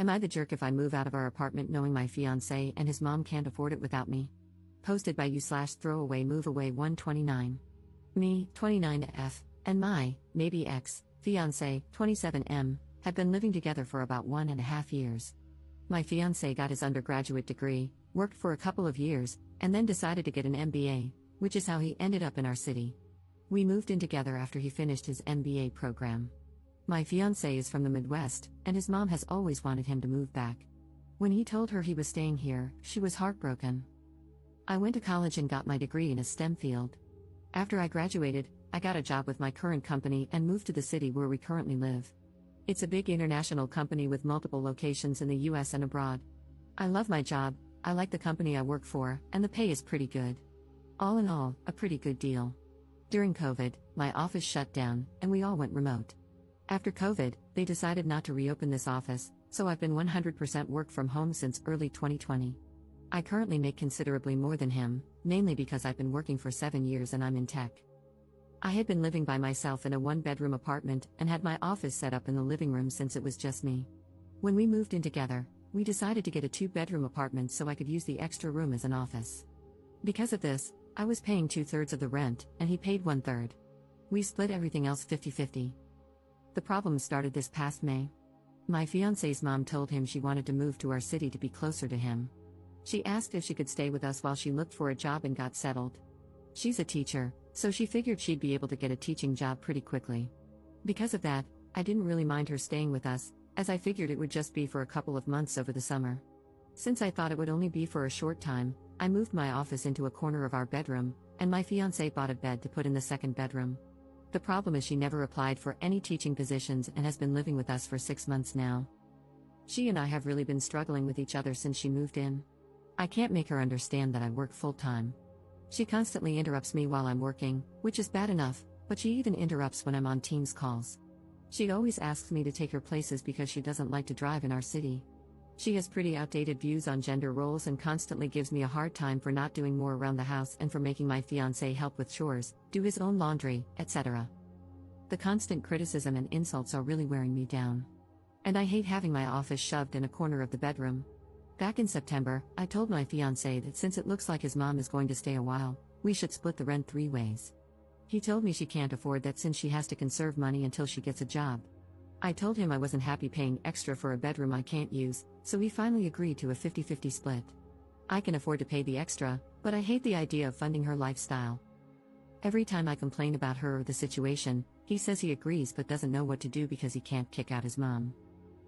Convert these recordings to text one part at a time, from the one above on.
Am I the jerk if I move out of our apartment knowing my fiancé and his mom can't afford it without me? Posted by you/throwaway move away 129. Me, 29F, and my, maybe ex, fiancé, 27M, have been living together for about 1.5 years. My fiancé got his undergraduate degree, worked for a couple of years, and then decided to get an MBA, which is how he ended up in our city. We moved in together after he finished his MBA program. My fiancé is from the Midwest, and his mom has always wanted him to move back. When he told her he was staying here, she was heartbroken. I went to college and got my degree in a STEM field. After I graduated, I got a job with my current company and moved to the city where we currently live. It's a big international company with multiple locations in the US and abroad. I love my job, I like the company I work for, and the pay is pretty good. All in all, a pretty good deal. During COVID, my office shut down, and we all went remote. After COVID, they decided not to reopen this office, so I've been 100% work from home since early 2020. I currently make considerably more than him, mainly because I've been working for 7 years and I'm in tech. I had been living by myself in a 1-bedroom apartment and had my office set up in the living room since it was just me. When we moved in together, we decided to get a 2-bedroom apartment so I could use the extra room as an office. Because of this, I was paying 2/3 of the rent, and he paid 1/3. We split everything else 50-50. The problem started this past May. My fiancé's mom told him she wanted to move to our city to be closer to him. She asked if she could stay with us while she looked for a job and got settled. She's a teacher, so she figured she'd be able to get a teaching job pretty quickly. Because of that, I didn't really mind her staying with us, as I figured it would just be for a couple of months over the summer. Since I thought it would only be for a short time, I moved my office into a corner of our bedroom, and my fiancé bought a bed to put in the second bedroom. The problem is she never applied for any teaching positions and has been living with us for 6 months now. She and I have really been struggling with each other since she moved in. I can't make her understand that I work full-time. She constantly interrupts me while I'm working, which is bad enough, but she even interrupts when I'm on Teams calls. She always asks me to take her places because she doesn't like to drive in our city. She has pretty outdated views on gender roles and constantly gives me a hard time for not doing more around the house and for making my fiancé help with chores, do his own laundry, etc. The constant criticism and insults are really wearing me down. And I hate having my office shoved in a corner of the bedroom. Back in September, I told my fiancé that since it looks like his mom is going to stay a while, we should split the rent 3 ways. He told me she can't afford that since she has to conserve money until she gets a job. I told him I wasn't happy paying extra for a bedroom I can't use, so he finally agreed to a 50-50 split. I can afford to pay the extra, but I hate the idea of funding her lifestyle. Every time I complain about her or the situation, he says he agrees but doesn't know what to do because he can't kick out his mom.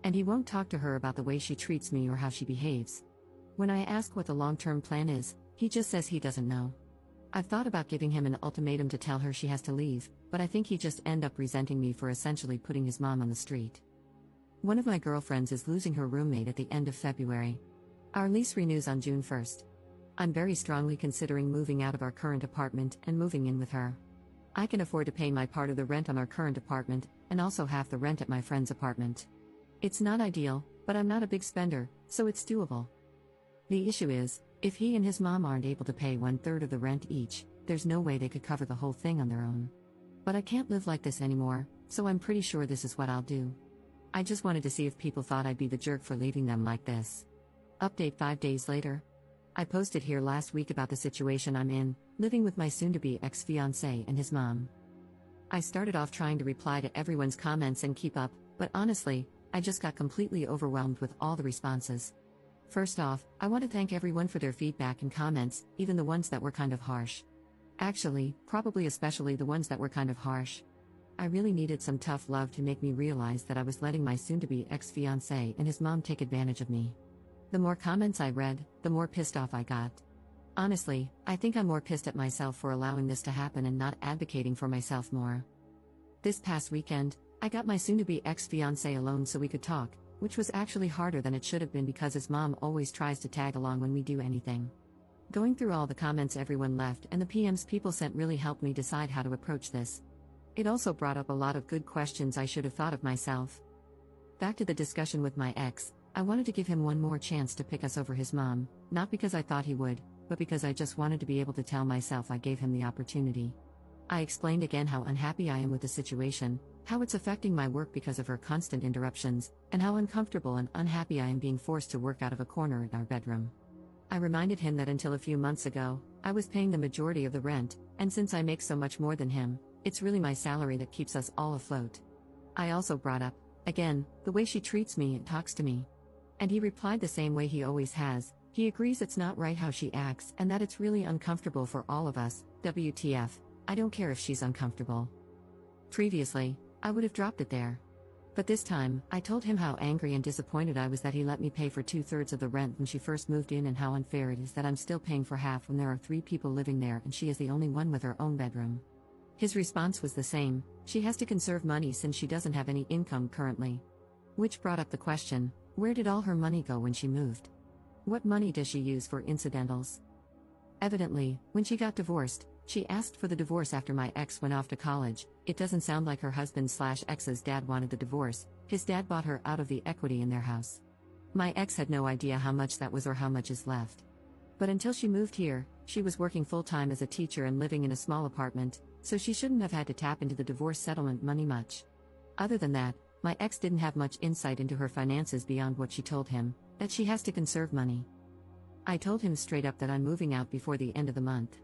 And he won't talk to her about the way she treats me or how she behaves. When I ask what the long-term plan is, he just says he doesn't know. I've thought about giving him an ultimatum to tell her she has to leave, but I think he'd just end up resenting me for essentially putting his mom on the street. One of my girlfriends is losing her roommate at the end of February. Our lease renews on June 1st. I'm very strongly considering moving out of our current apartment and moving in with her. I can afford to pay my part of the rent on our current apartment, and also half the rent at my friend's apartment. It's not ideal, but I'm not a big spender, so it's doable. The issue is, if he and his mom aren't able to pay 1/3 of the rent each, there's no way they could cover the whole thing on their own. But I can't live like this anymore, so I'm pretty sure this is what I'll do. I just wanted to see if people thought I'd be the jerk for leaving them like this. Update 5 days later. I posted here last week about the situation I'm in, living with my soon-to-be ex-fiancé and his mom. I started off trying to reply to everyone's comments and keep up, but honestly, I just got completely overwhelmed with all the responses. First off, I want to thank everyone for their feedback and comments, even the ones that were kind of harsh. Actually, probably especially the ones that were kind of harsh. I really needed some tough love to make me realize that I was letting my soon-to-be ex-fiancé and his mom take advantage of me. The more comments I read, the more pissed off I got. Honestly, I think I'm more pissed at myself for allowing this to happen and not advocating for myself more. This past weekend, I got my soon-to-be ex-fiancé alone so we could talk, which was actually harder than it should have been because his mom always tries to tag along when we do anything. Going through all the comments everyone left and the PMs people sent really helped me decide how to approach this. It also brought up a lot of good questions I should have thought of myself. Back to the discussion with my ex, I wanted to give him one more chance to pick us over his mom, not because I thought he would, but because I just wanted to be able to tell myself I gave him the opportunity. I explained again how unhappy I am with the situation, how it's affecting my work because of her constant interruptions, and how uncomfortable and unhappy I am being forced to work out of a corner in our bedroom. I reminded him that until a few months ago, I was paying the majority of the rent, and since I make so much more than him, it's really my salary that keeps us all afloat. I also brought up, again, the way she treats me and talks to me. And he replied the same way he always has. He agrees it's not right how she acts and that it's really uncomfortable for all of us. WTF, I don't care if she's uncomfortable. Previously, I would have dropped it there. But this time, I told him how angry and disappointed I was that he let me pay for 2/3 of the rent when she first moved in and how unfair it is that I'm still paying for half when there are 3 people living there and she is the only one with her own bedroom. His response was the same: she has to conserve money since she doesn't have any income currently. Which brought up the question, where did all her money go when she moved? What money does she use for incidentals? Evidently, when she got divorced, she asked for the divorce after my ex went off to college. It doesn't sound like her husband/ex's dad wanted the divorce. His dad bought her out of the equity in their house. My ex had no idea how much that was or how much is left. But until she moved here, she was working full-time as a teacher and living in a small apartment, so she shouldn't have had to tap into the divorce settlement money much. Other than that, my ex didn't have much insight into her finances beyond what she told him, that she has to conserve money. I told him straight up that I'm moving out before the end of the month.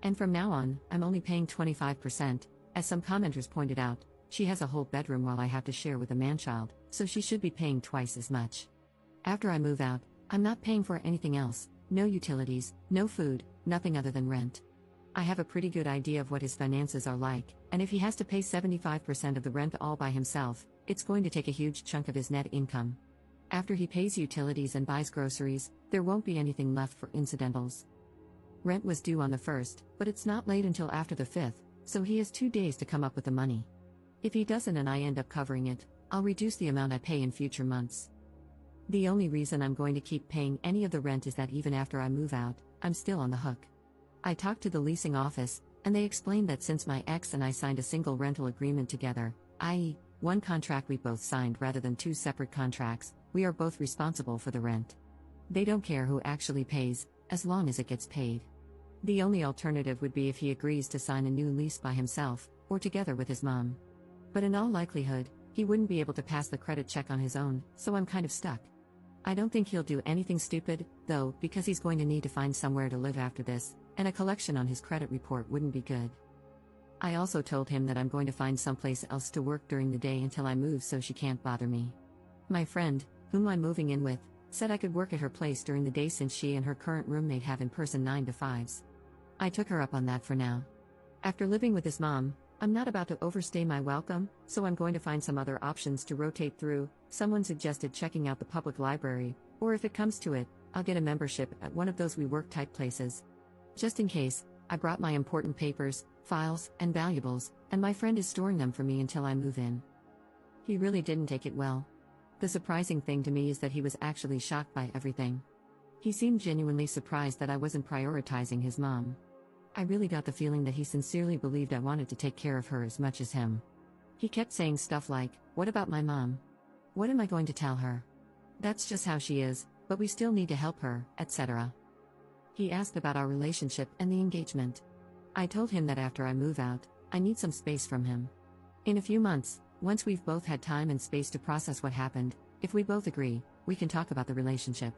And from now on, I'm only paying 25%. As some commenters pointed out, she has a whole bedroom while I have to share with a man-child, so she should be paying twice as much. After I move out, I'm not paying for anything else, no utilities, no food, nothing other than rent. I have a pretty good idea of what his finances are like, and if he has to pay 75% of the rent all by himself, it's going to take a huge chunk of his net income. After he pays utilities and buys groceries, there won't be anything left for incidentals. Rent was due on the 1st, but it's not late until after the 5th, so he has 2 days to come up with the money. If he doesn't and I end up covering it, I'll reduce the amount I pay in future months. The only reason I'm going to keep paying any of the rent is that even after I move out, I'm still on the hook. I talked to the leasing office, and they explained that since my ex and I signed a single rental agreement together, i.e., one contract we both signed rather than 2 separate contracts, we are both responsible for the rent. They don't care who actually pays, as long as it gets paid. The only alternative would be if he agrees to sign a new lease by himself, or together with his mom. But in all likelihood, he wouldn't be able to pass the credit check on his own, so I'm kind of stuck. I don't think he'll do anything stupid, though, because he's going to need to find somewhere to live after this, and a collection on his credit report wouldn't be good. I also told him that I'm going to find someplace else to work during the day until I move so she can't bother me. My friend, whom I'm moving in with, said I could work at her place during the day since she and her current roommate have in-person 9 to 5s. I took her up on that for now. After living with his mom, I'm not about to overstay my welcome, so I'm going to find some other options to rotate through. Someone suggested checking out the public library, or if it comes to it, I'll get a membership at one of those WeWork type places. Just in case, I brought my important papers, files, and valuables, and my friend is storing them for me until I move in. He really didn't take it well. The surprising thing to me is that he was actually shocked by everything. He seemed genuinely surprised that I wasn't prioritizing his mom. I really got the feeling that he sincerely believed I wanted to take care of her as much as him. He kept saying stuff like, "What about my mom? What am I going to tell her? That's just how she is, but we still need to help her," etc. He asked about our relationship and the engagement. I told him that after I move out, I need some space from him. In a few months, once we've both had time and space to process what happened, if we both agree, we can talk about the relationship.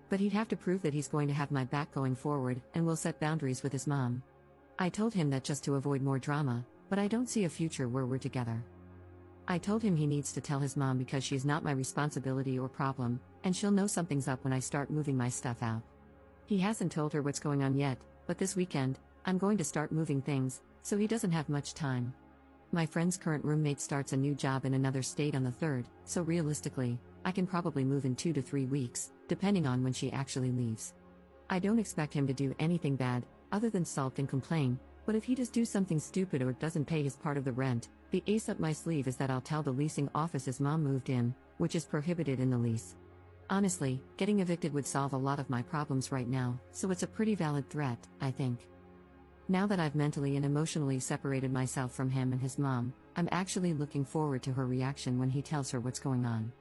But he'd have to prove that he's going to have my back going forward and will set boundaries with his mom. I told him that just to avoid more drama, but I don't see a future where we're together. I told him he needs to tell his mom because she's not my responsibility or problem, and she'll know something's up when I start moving my stuff out. He hasn't told her what's going on yet, but this weekend, I'm going to start moving things, so he doesn't have much time. My friend's current roommate starts a new job in another state on the 3rd, so realistically, I can probably move in 2 to 3 weeks, depending on when she actually leaves. I don't expect him to do anything bad, other than sulk and complain, but if he does do something stupid or doesn't pay his part of the rent, the ace up my sleeve is that I'll tell the leasing office his mom moved in, which is prohibited in the lease. Honestly, getting evicted would solve a lot of my problems right now, so it's a pretty valid threat, I think. Now that I've mentally and emotionally separated myself from him and his mom, I'm actually looking forward to her reaction when he tells her what's going on.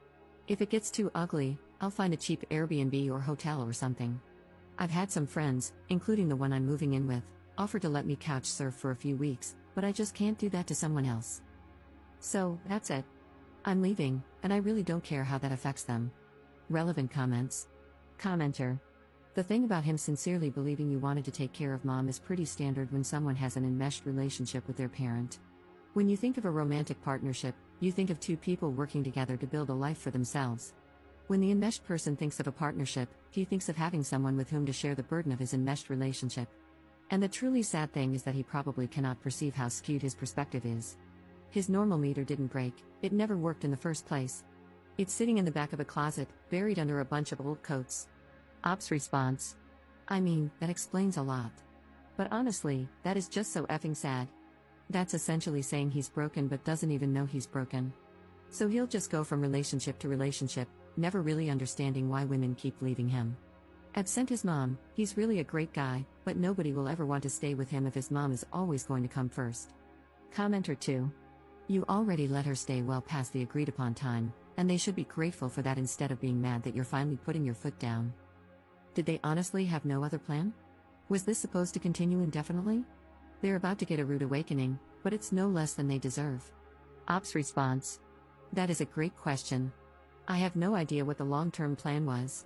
If it gets too ugly, I'll find a cheap Airbnb or hotel or something. I've had some friends, including the one I'm moving in with, offer to let me couch surf for a few weeks, but I just can't do that to someone else. So, that's it. I'm leaving, and I really don't care how that affects them. Relevant comments. Commenter. The thing about him sincerely believing you wanted to take care of mom is pretty standard when someone has an enmeshed relationship with their parent. When you think of a romantic partnership, you think of two people working together to build a life for themselves. When the enmeshed person thinks of a partnership, he thinks of having someone with whom to share the burden of his enmeshed relationship. And the truly sad thing is that he probably cannot perceive how skewed his perspective is. His normal meter didn't break, it never worked in the first place. It's sitting in the back of a closet, buried under a bunch of old coats. Ops response. I mean, that explains a lot. But honestly, that is just so effing sad. That's essentially saying he's broken but doesn't even know he's broken. So he'll just go from relationship to relationship, never really understanding why women keep leaving him. Absent his mom, he's really a great guy, but nobody will ever want to stay with him if his mom is always going to come first. Commenter 2. You already let her stay well past the agreed upon time, and they should be grateful for that instead of being mad that you're finally putting your foot down. Did they honestly have no other plan? Was this supposed to continue indefinitely? They're about to get a rude awakening, but it's no less than they deserve. Ops response. That is a great question. I have no idea what the long-term plan was.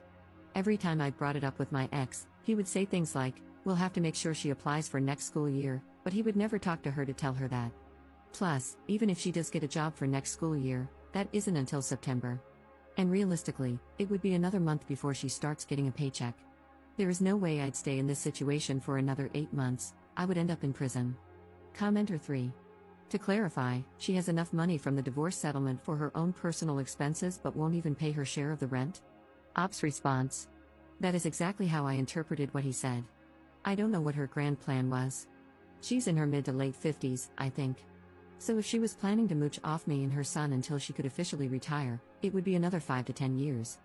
Every time I brought it up with my ex, he would say things like, we'll have to make sure she applies for next school year, but he would never talk to her to tell her that. Plus, even if she does get a job for next school year, that isn't until September. And realistically, it would be another month before she starts getting a paycheck. There is no way I'd stay in this situation for another 8 months, I would end up in prison. Commenter 3. To clarify, she has enough money from the divorce settlement for her own personal expenses but won't even pay her share of the rent? Ops response. That is exactly how I interpreted what he said. I don't know what her grand plan was. She's in her mid to late 50s, I think. So if she was planning to mooch off me and her son until she could officially retire, it would be another 5 to 10 years.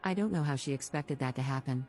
I don't know how she expected that to happen.